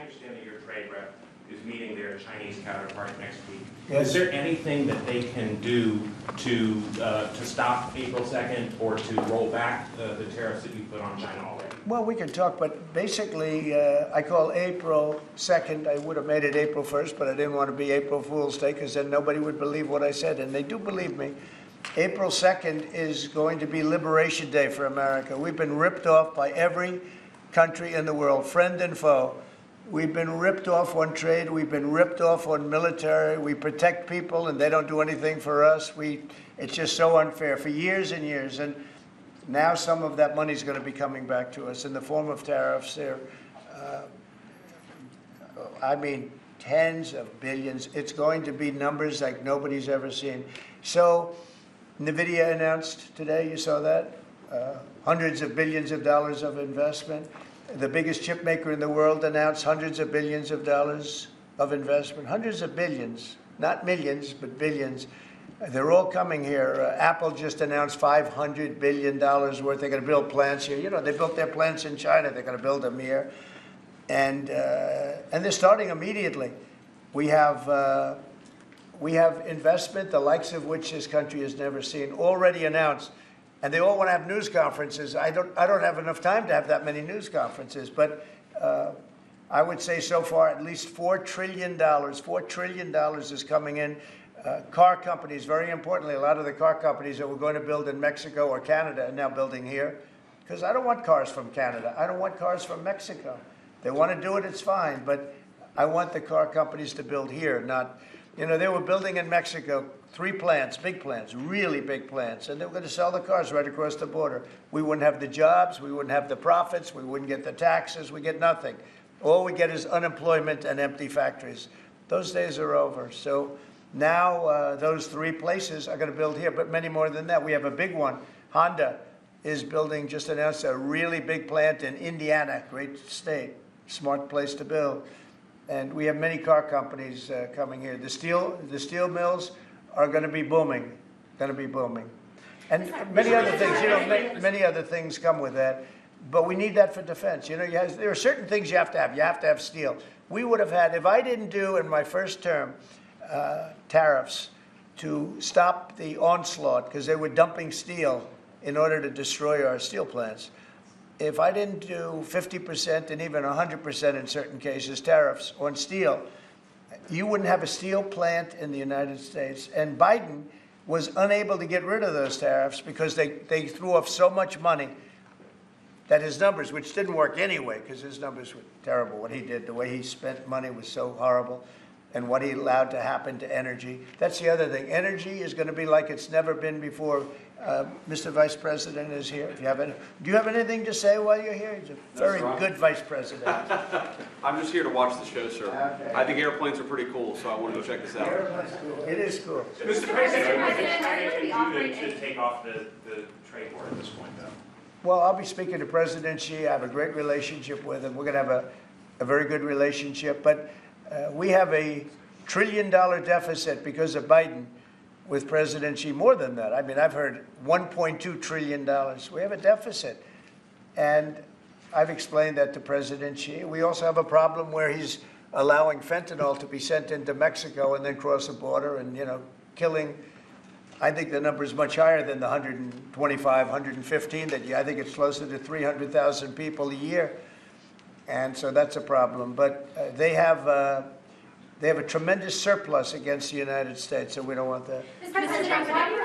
understand that your trade rep is meeting their Chinese counterpart next week. Yes. Is there anything that they can do to stop April 2nd or to roll back the tariffs that you put on China already? Well, we can talk, but basically, I call April 2nd. I would have made it April 1st, but I didn't want to be April Fool's Day because then nobody would believe what I said, and they do believe me. April 2nd is going to be Liberation Day for America. We've been ripped off by every country in the world, friend and foe. We've been ripped off on trade. We've been ripped off on military. We protect people, and they don't do anything for us. It's just so unfair for years and years. And now some of that money is going to be coming back to us in the form of tariffs. I mean, tens of billions. It's going to be numbers like nobody's ever seen. So NVIDIA announced today, you saw that, hundreds of billions of dollars of investment. The biggest chip maker in the world announced hundreds of billions of dollars of investment. Hundreds of billions, not millions, but billions. They're all coming here. Apple just announced $500 billion worth. They're going to build plants here. You know, they built their plants in China. They're going to build them here. And they're starting immediately. We have investment, the likes of which this country has never seen, already announced. And they all want to have news conferences. I don't have enough time to have that many news conferences. But I would say so far at least $4 trillion. $4 trillion is coming in. Car companies, very importantly, a lot of the car companies that were going to build in Mexico or Canada are now building here. Because I don't want cars from Canada. I don't want cars from Mexico. They want to do it, it's fine. But I want the car companies to build here, not, you know, they were building in Mexico 3 plants, big plants, really big plants, and they were going to sell the cars right across the border. We wouldn't have the jobs, we wouldn't have the profits, we wouldn't get the taxes, we get nothing. All we get is unemployment and empty factories. Those days are over. So now those 3 places are going to build here, but many more than that. We have a big one. Honda is building, just announced a really big plant in Indiana, great state, smart place to build. And we have many car companies coming here. The steel mills are going to be booming, And many other things, you know, many other things come with that. But we need that for defense. You know, there are certain things you have to have. You have to have steel. We would have had, if I didn't do in my first term tariffs to stop the onslaught, because they were dumping steel in order to destroy our steel plants. If I didn't do 50% and even 100% in certain cases tariffs on steel, you wouldn't have a steel plant in the United States. And Biden was unable to get rid of those tariffs because they threw off so much money that his numbers, which didn't work anyway, because his numbers were terrible, what he did, the way he spent money was so horrible, and what he allowed to happen to energy. That's the other thing. Energy is going to be like it's never been before. Mr. Vice President is here. If you have do you have anything to say while you're here? He's a very good Vice President. I'm just here to watch the show, sir. Okay. I think airplanes are pretty cool, so I want to go check this out. It is cool. Mr. President, what does China do to take off the trade war at this point, though? Well, I'll be speaking to President Xi. I have a great relationship with him. We're going to have a very good relationship. But we have a $1 trillion deficit because of Biden with President Xi. More than that. I mean, I've heard $1.2 trillion. We have a deficit. And I've explained that to President Xi. We also have a problem where he's allowing fentanyl to be sent into Mexico and then cross the border and, you know, killing. I think the number is much higher than the 125, 115 that I think it's closer to 300,000 people a year. And so that's a problem. But they have a tremendous surplus against the United States, and we don't want that. Mr. President, why do you